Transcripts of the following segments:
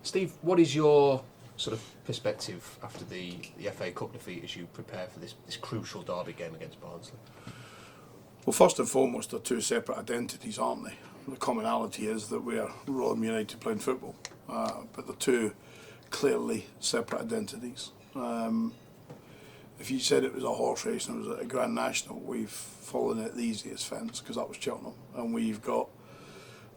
Steve, what is your sort of perspective after the FA Cup defeat as you prepare for this crucial derby game against Barnsley? Well, first and foremost, they're two separate identities, aren't they? The commonality is that we are Rotherham United playing football, but they're two clearly separate identities. If you said it was a horse race and it was a Grand National, we've fallen at the easiest fence because that was Cheltenham, and we've got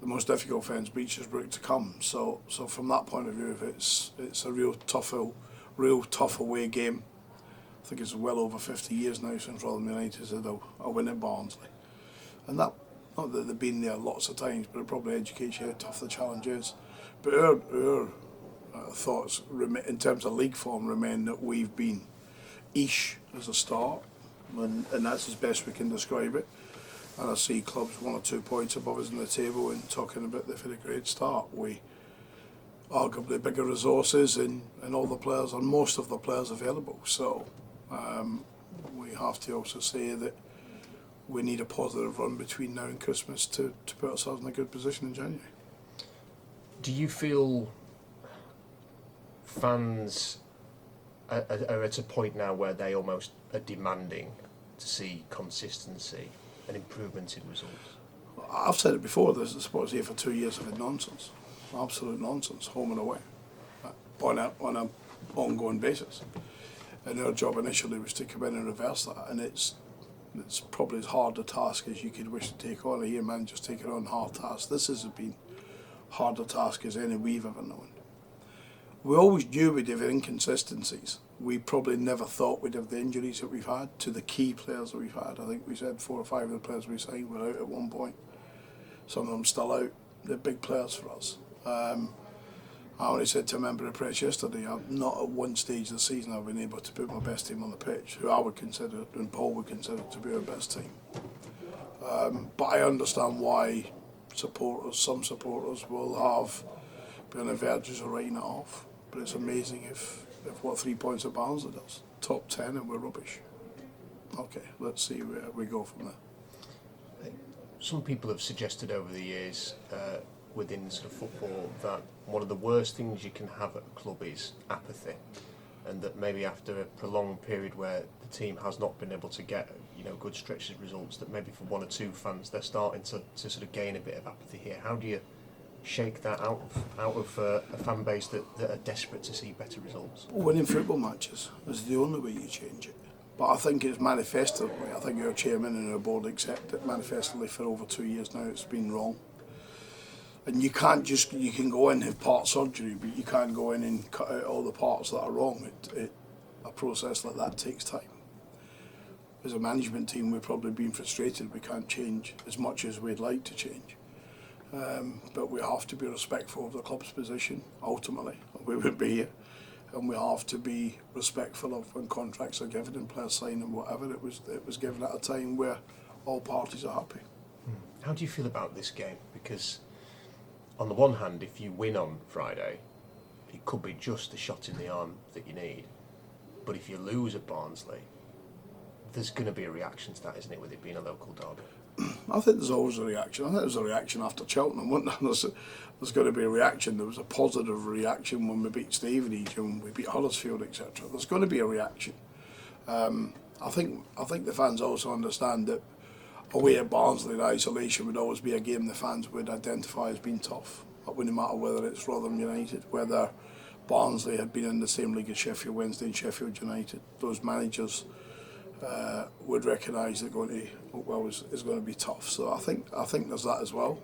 the most difficult fence, Beechersbrook, to come. So from that point of view, it's a real tough away game. I think it's well over 50 years now since Rotherham United has had a win at Barnsley, and that, not that they've been there lots of times, but it probably educates you how tough the challenge is. But our thoughts in terms of league form remain that we've been ish as a start, and that's as best we can describe it. And I see clubs 1 or 2 points above us in the table and talking about they've had a great start. We arguably bigger resources and all the players and most of the players available. So we have to also say that we need a positive run between now and Christmas to put ourselves in a good position in January. Do you feel fans are at a point now where they almost are demanding to see consistency and improvement in results? I've said it before, this is supposed to here for 2 years of nonsense, absolute nonsense, home and away, on an ongoing basis. And our job initially was to come in and reverse that, and it's probably as hard a task as you could wish to take on. I hear managers taking on hard tasks. This has been harder task as any we've ever known. We always knew we'd have inconsistencies. We probably never thought we'd have the injuries that we've had to the key players that we've had. I think we said 4 or 5 of the players we signed were out at one point. Some of them still out. They're big players for us. I only said to a member of the press yesterday, I've not at one stage of the season I've been able to put my best team on the pitch, who I would consider, and Paul would consider, to be our best team. But I understand why some supporters will be on the verges of writing it off. But it's amazing if what 3 points at Barnsley does. Top 10 and we're rubbish. Okay, let's see where we go from there. Some people have suggested over the years within sort of football that one of the worst things you can have at a club is apathy, and that maybe after a prolonged period where the team has not been able to get good stretches of results, that maybe for 1 or 2 fans they're starting to sort of gain a bit of apathy here. How do you shake that out of a fan base that are desperate to see better results? Winning football matches is the only way you change it. But I think it's manifestly, I think our chairman and our board accept it manifestly for over 2 years now, it's been wrong. And you can go in and have part surgery, but you can't go in and cut out all the parts that are wrong. A process like that takes time. As a management team, we've probably been frustrated we can't change as much as we'd like to change. But we have to be respectful of the club's position, ultimately. We wouldn't be here. And we have to be respectful of when contracts are given and players sign and whatever. It was given at a time where all parties are happy. How do you feel about this game? Because on the one hand, if you win on Friday, it could be just the shot in the arm that you need. But if you lose at Barnsley, there's going to be a reaction to that, isn't it, with it being a local derby? I think there's always a reaction. I think there was a reaction after Cheltenham, wasn't there? There's going to be a reaction. There was a positive reaction when we beat Stevenage and we beat Huddersfield, etc. There's going to be a reaction. I think the fans also understand that away at Barnsley in isolation would always be a game the fans would identify as being tough. It wouldn't matter whether it's Rotherham United, whether Barnsley had been in the same league as Sheffield Wednesday and Sheffield United. Those managers would recognise that going to Oakwell is going to be tough. So I think there's that as well.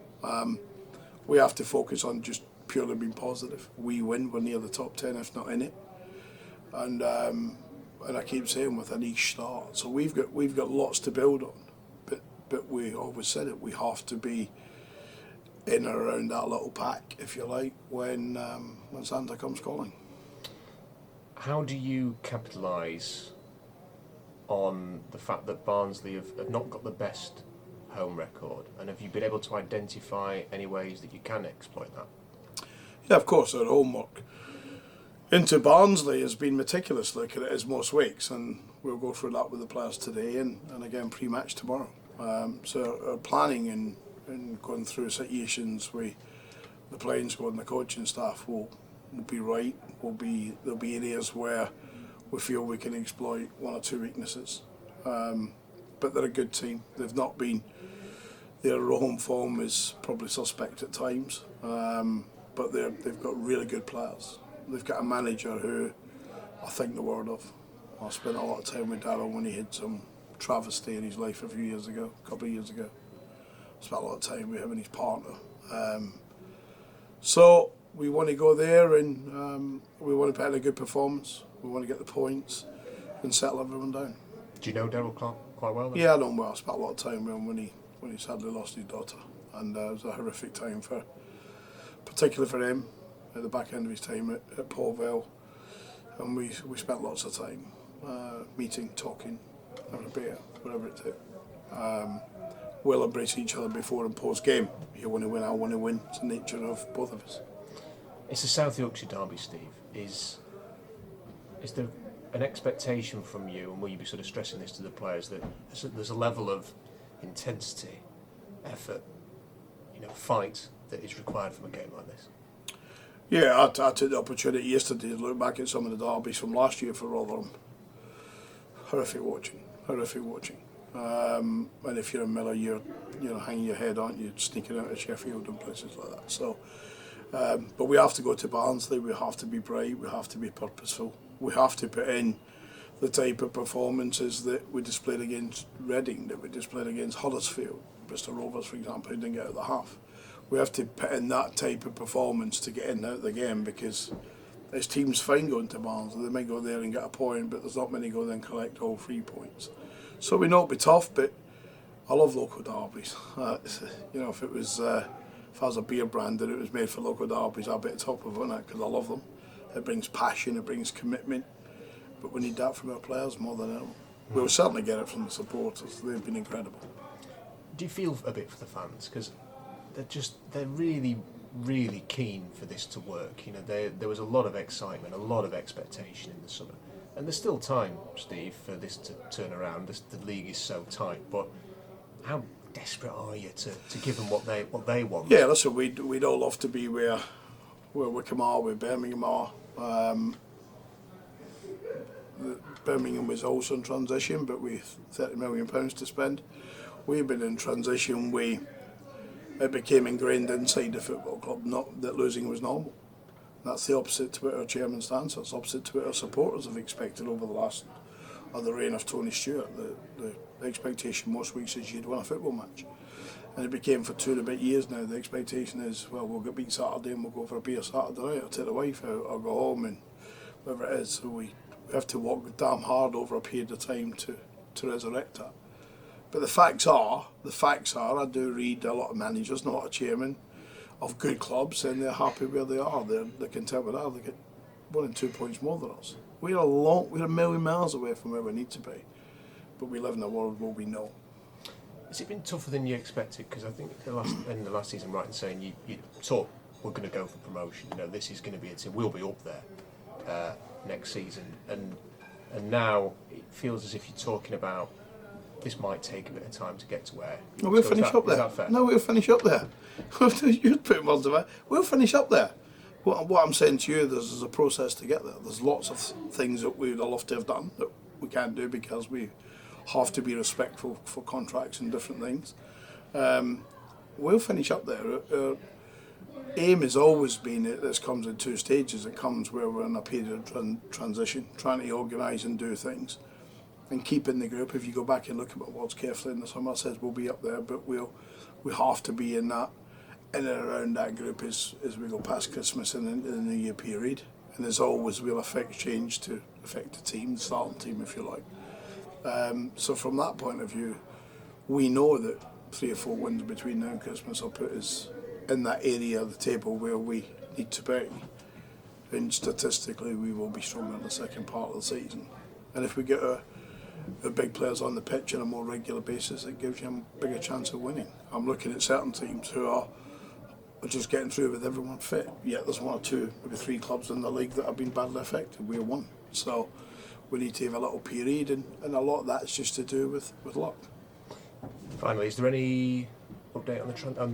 We have to focus on just purely being positive. We win, we're near the top 10 if not in it. And I keep saying with an each start. So we've got lots to build on. But we always said it, we have to be in and around that little pack, if you like, when Santa comes calling. How do you capitalise on the fact that Barnsley have not got the best home record, and have you been able to identify any ways that you can exploit that? Yeah, of course, our homework into Barnsley has been meticulous, like it is most weeks, and we'll go through that with the players today and again pre-match tomorrow. So our planning and going through situations with the playing squad and the coaching staff will will be right. There'll be areas where we feel we can exploit one or two weaknesses. But they're a good team. They've not been. Their home form is probably suspect at times, but they've got really good players. They've got a manager who I think the world of. I spent a lot of time with Darryl when he had some travesty in his life a couple of years ago. I spent a lot of time with him and his partner. So we want to go there and we want to put in a good performance. We want to get the points and settle everyone down. Do you know Darryl Clark quite well then? Yeah, I know him well. I spent a lot of time with him when he sadly lost his daughter, and it was a horrific time particularly for him at the back end of his time at Oakwell, and we spent lots of time meeting, talking, having a beer, whatever it took. We'll embrace each other before and post game. You want to win, I want to win. It's the nature of both of us. It's the South Yorkshire derby, Steve. Is there an expectation from you, and will you be sort of stressing this to the players, that there's a level of intensity, effort, fight that is required from a game like this? Yeah, I took the opportunity yesterday to look back at some of the derbies from last year for Rotherham. Horrific watching. And if you're a Miller, you're hanging your head, aren't you, sneaking out of Sheffield and places like that. So, but we have to go to Barnsley. We have to be bright. We have to be purposeful. We have to put in the type of performances that we displayed against Reading, that we displayed against Huddersfield, Bristol Rovers, for example, who didn't get out of the half. We have to put in that type of performance to get in and out of the game, because as teams fine going to Barnsley, they might go there and get a point, but there's not many go there and collect all 3 points. So we know it'll be tough, but I love local derbies. If it was, if I was a beer brand and it was made for local derbies, I'd be at the top of it, because I love them. It brings passion, it brings commitment, but we need that from our players more than ever. We'll certainly get it from the supporters. They've been incredible. Do you feel a bit for the fans? Because they're really, really keen for this to work. There was a lot of excitement, a lot of expectation in the summer. And there's still time, Steve, for this to turn around. The league is so tight, but how desperate are you to give them what they want? Yeah, listen, we'd all love to be where Wycombe are, where Birmingham are. Birmingham was also in transition, but with £30 million to spend. We've been in transition. It became ingrained inside the football club, not that losing was normal. That's the opposite to what our chairman stands for. It's opposite to what our supporters have expected over the reign of Tony Stewart. The expectation most weeks is you'd win a football match. And it became, for 2 and a bit years now, the expectation is, well, we'll get beat Saturday and we'll go for a beer Saturday night, I'll take the wife out, I'll go home, and whatever it is. So we have to work damn hard over a period of time to resurrect that. But the facts are, I do read a lot of managers, not a lot of chairmen, of good clubs, and they're happy where they are. They're content with that. They get 1 and 2 points more than us. We're a million miles away from where we need to be, but we live in a world where we know. Has it been tougher than you expected? Because I think in the last season, right in saying you thought we're going to go for promotion. This is going to be a team. We'll be up there next season, and now it feels as if you're talking about this might take a bit of time to get to where. No, we'll finish up there. Is that fair? No, we'll finish up there. You're putting words about. We'll finish up there. What I'm saying to you, there's a process to get there. There's lots of things that we'd love to have done that we can't do because we have to be respectful for contracts and different things. We'll finish up there. Our aim has always been that this comes in 2 stages. It comes where we're in a period of transition, trying to organise and do things, and keeping the group. If you go back and look at what words carefully in the summer, says we'll be up there, but we have to be in and around that group as we go past Christmas and into the New Year period. And as always, we'll affect change to affect the team, the starting team, if you like. So from that point of view, we know that 3 or 4 wins between now and Christmas will put us in that area of the table where we need to be. And statistically, we will be stronger in the second part of the season. And if we get the big players on the pitch on a more regular basis, it gives you a bigger chance of winning. I'm looking at certain teams who are just getting through with everyone fit. Yet there's 1 or 2, maybe 3 clubs in the league that have been badly affected. We're one. So we need to have a little period, and a lot of that's just to do with luck. Finally, is there any update on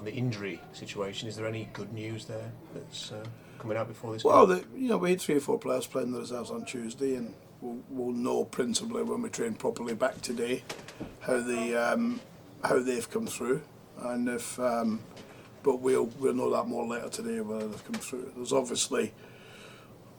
the injury situation? Is there any good news there? coming out before this Well, game? we had 3 or 4 players playing the reserves on Tuesday, and we'll know principally when we train properly back today how they've come through, and if but we'll know that more later today whether they've come through. There's obviously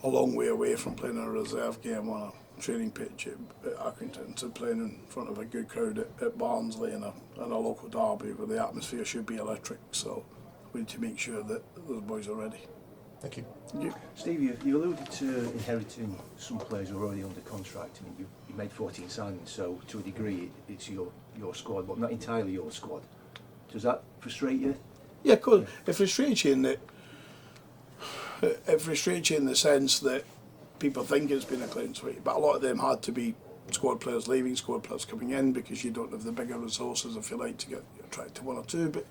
a long way away from playing a reserve game on a training pitch at Accrington to playing in front of a good crowd at Barnsley and a local derby where the atmosphere should be electric. So we need to make sure that those boys are ready. Thank you. Thank you. Steve, you alluded to inheriting some players who are already under contract. I mean, you made 14 signings, so to a degree it's your squad, but not entirely your squad. Does that frustrate you? Yeah, of course. It frustrates you in the sense that people think it's been a clean sweep, but a lot of them had to be squad players leaving, squad players coming in because you don't have the bigger resources, if you like, to get attracted to 1 or 2. But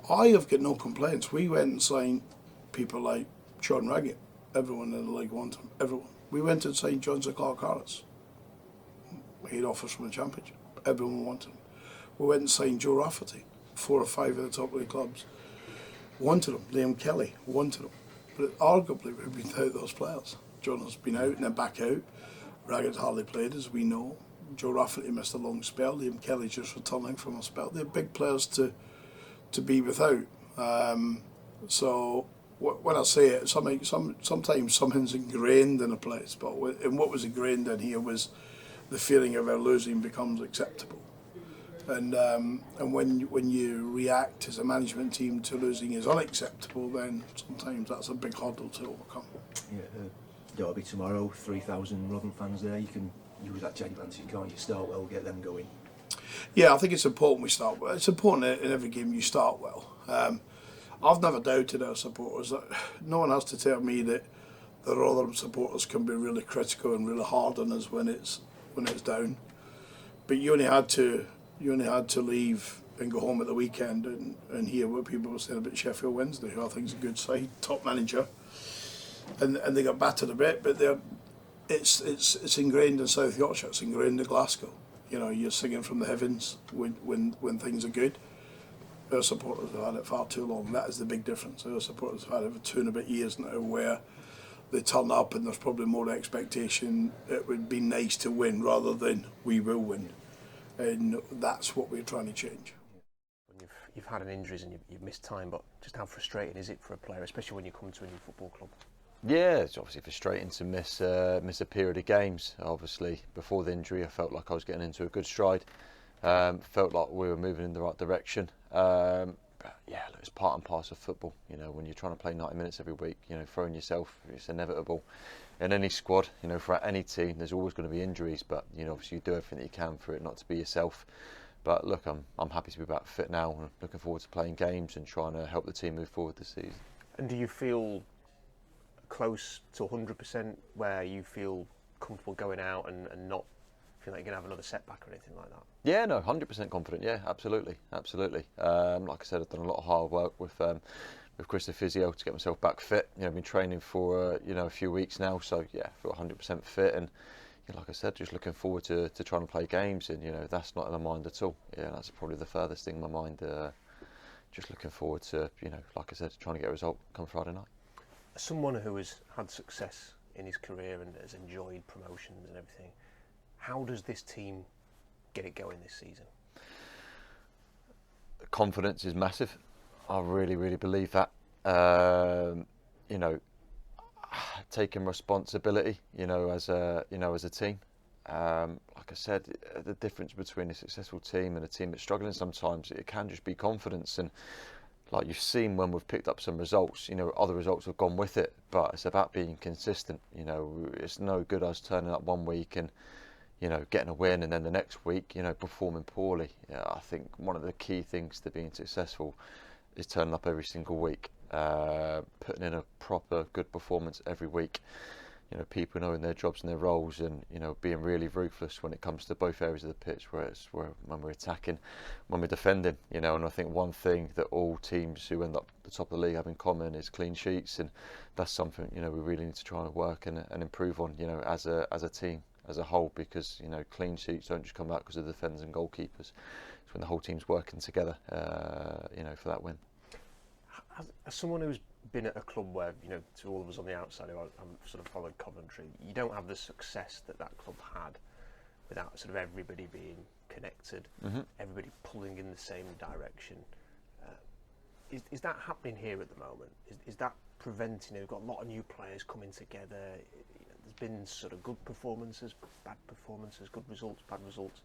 I have got no complaints. We went and signed people like Sean Raggett. Everyone in the league wanted him. Everyone. We went and signed John Clark-Harris. He had offers from the Championship. Everyone wanted him. We went and signed Joe Rafferty. 4 or 5 of the top league clubs wanted him. Liam Kelly wanted him. But arguably we've been without those players. John has been out and then back out. Raggett's hardly played, as we know. Joe Rafferty missed a long spell. Liam Kelly's just returning from a spell. They're big players to be without. So when I say it, sometimes something's ingrained in a place, but what was ingrained in here was the feeling of our losing becomes acceptable. And when you react as a management team to losing is unacceptable, then sometimes that's a big hurdle to overcome. Yeah, derby tomorrow, 3,000 Rotherham fans there. You can use that to advantage, can't you? Start well, get them going. Yeah, I think it's important we start well. It's important in every game you start well. I've never doubted our supporters. No one has to tell me that the Rotherham supporters can be really critical and really hard on us when it's down. But you only had to leave and go home at the weekend and hear what people were saying about Sheffield Wednesday, who I think is a good side, top manager, and they got battered a bit, but it's ingrained in South Yorkshire, it's ingrained in Glasgow. You know, you're singing from the heavens when things are good. Our supporters have had it far too long. That is the big difference. Our supporters have had it for 2 and a bit years now, where they turn up and there's probably more expectation. It would be nice to win rather than we will win. And that's what we're trying to change. When you've had an injuries and you've missed time, but just how frustrating is it for a player, especially when you come to a new football club? Yeah, it's obviously frustrating to miss a period of games. Obviously, before the injury, I felt like I was getting into a good stride. Felt like we were moving in the right direction. But yeah, look, it's part and parcel of football. You know, when you're trying to play 90 minutes every week, you know, throwing yourself, it's inevitable. In any squad, you know, for any team, there's always going to be injuries. But you know, obviously, you do everything that you can for it not to be yourself. But look, I'm happy to be back fit now, and looking forward to playing games and trying to help the team move forward this season. And do you feel close to 100% where you feel comfortable going out and not feel like you're going to have another setback or anything like that? Yeah, no, 100% confident. Yeah, absolutely. Like I said, I've done a lot of hard work with Chris the physio to get myself back fit. You know, I've been training for a few weeks now, so yeah, I feel 100% fit. And you know, like I said, just looking forward to trying to play games. And you know, that's not in my mind at all. Yeah, that's probably the furthest thing in my mind. Just looking forward to, you know, like I said, trying to get a result come Friday night. As someone who has had success in his career and has enjoyed promotions and everything, how does this team get it going this season? Confidence is massive. I really, really believe that. You know, taking responsibility. You know, as a team. Like I said, the difference between a successful team and a team that's struggling sometimes, it can just be confidence. And like you've seen when we've picked up some results, you know, other results have gone with it. But it's about being consistent. You know, it's no good us turning up one week and, you know, getting a win and then the next week, you know, performing poorly. Yeah, I think one of the key things to being successful is turning up every single week, putting in a proper good performance every week. You know, people knowing their jobs and their roles, and you know, being really ruthless when it comes to both areas of the pitch, where when we're attacking, when we're defending. You know, and I think one thing that all teams who end up at the top of the league have in common is clean sheets, and that's something, you know, we really need to try and work and improve on. You know, as a team as a whole, because you know, clean sheets don't just come out because of the defenders and goalkeepers. It's when the whole team's working together, you know, for that win. As someone who's been at a club where, you know, to all of us on the outside who I'm sort of followed Coventry, you don't have the success that that club had without sort of everybody being connected, everybody pulling in the same direction. Is that happening here at the moment? Is that preventing? We've got a lot of new players coming together. You know, there's been sort of good performances, bad performances, good results, bad results.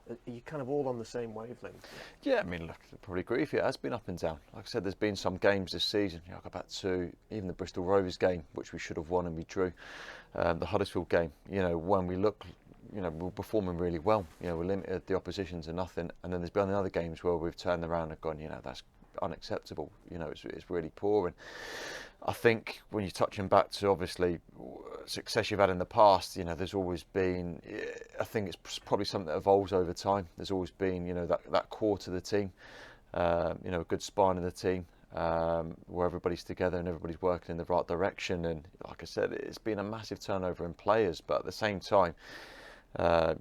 Are you kind of all on the same wavelength? Yeah, I mean, look, I probably agree with you. It has been up and down. Like I said, there's been some games this season. You know, I go back to even the Bristol Rovers game, which we should have won and we drew. The Huddersfield game, you know, when we look, you know, we're performing really well. You know, we limited the opposition to nothing. And then there's been other games where we've turned around and gone, you know, that's unacceptable. You know, it's really poor. And I think when you're touching back to obviously success you've had in the past, you know, there's always been, I think it's probably something that evolves over time. There's always been, you know, that core to the team, you know, a good spine of the team, where everybody's together and everybody's working in the right direction. And like I said, it's been a massive turnover in players, but at the same time,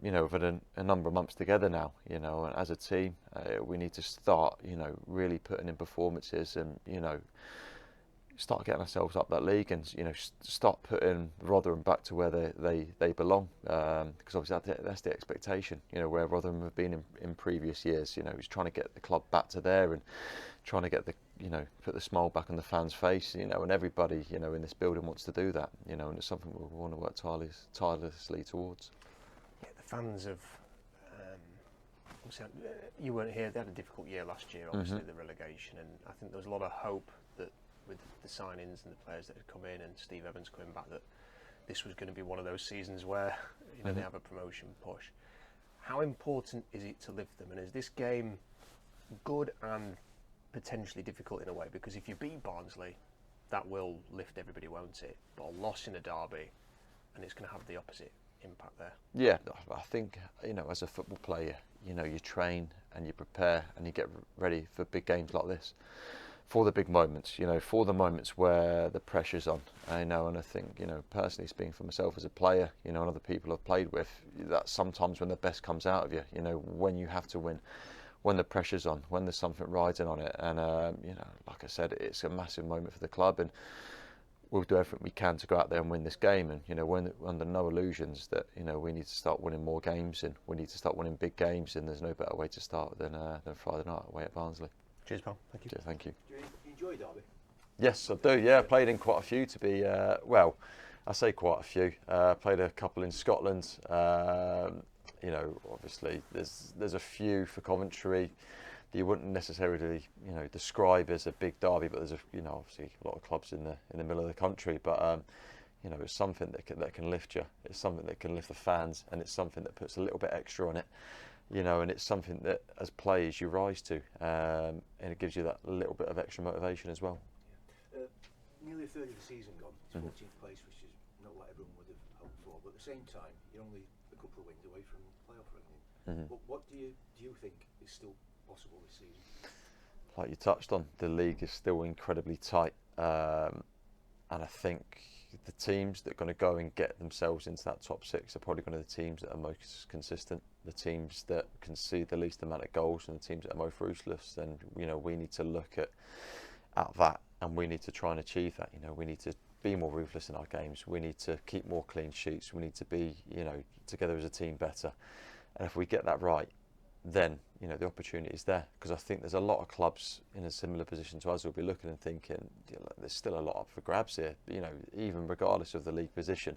you know, we've had a number of months together now, you know, and as a team, we need to start, you know, really putting in performances and, you know, start getting ourselves up that league and, you know, start putting Rotherham back to where they belong, because obviously that's the expectation, you know, where Rotherham have been in previous years. You know, he's trying to get the club back to there and trying to get the, you know, put the smile back on the fans' face, you know, and everybody, you know, in this building wants to do that, you know, and it's something we want to work tirelessly towards. Yeah, the fans have. Obviously, you weren't here. They had a difficult year last year, obviously, the relegation, and I think there was a lot of hope that with the signings and the players that had come in and Steve Evans coming back, that this was going to be one of those seasons where, you know, they have a promotion push. How important is it to lift them, and is this game good and potentially difficult in a way? Because if you beat Barnsley, that will lift everybody, won't it? But a loss in a derby, and it's going to have the opposite impact there. Yeah, I think, you know, as a football player, you know, you train and you prepare and you get ready for big games like this, for the big moments, you know, for the moments where the pressure's on. I know, and I think, you know, personally speaking for myself as a player, you know, and other people I've played with, that's sometimes when the best comes out of you, you know, when you have to win, when the pressure's on, when there's something riding on it. And, you know, like I said, it's a massive moment for the club, and we'll do everything we can to go out there and win this game. And, you know, we're under no illusions that, you know, we need to start winning more games and we need to start winning big games, and there's no better way to start than Friday night away at Barnsley. Cheers, pal. Thank you. Yeah, thank you. Do you enjoy Derby? Yes, I do. Yeah, I played in quite a few to be, well, I say quite a few. Played a couple in Scotland. You know, obviously there's a few for Coventry that you wouldn't necessarily, you know, describe as a big derby, but there's you know, obviously a lot of clubs in the middle of the country. But you know, it's something that can lift you. It's something that can lift the fans, and it's something that puts a little bit extra on it. You know, and it's something that as players you rise to, and it gives you that little bit of extra motivation as well. Nearly a third of the season gone. It's 14th place, which is not what everyone would have hoped for. But at the same time, you're only a couple of wins away from playoff running. What do you think is still possible this season? Like you touched on, the league is still incredibly tight, and I think the teams that are going to go and get themselves into that top six are probably going to be the teams that are most consistent, the teams that concede the least amount of goals, and the teams that are most ruthless. And, you know, we need to look at that, and we need to try and achieve that. You know, we need to be more ruthless in our games. We need to keep more clean sheets. We need to be, you know, together as a team better. And if we get that right, then, you know, the opportunity is there. Because I think there's a lot of clubs in a similar position to us who'll be looking and thinking, you know, there's still a lot up for grabs here. You know, even regardless of the league position,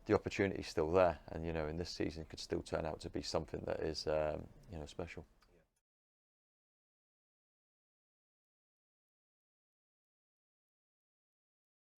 the opportunity is still there. And, you know, in this season could still turn out to be something that is, you know, special.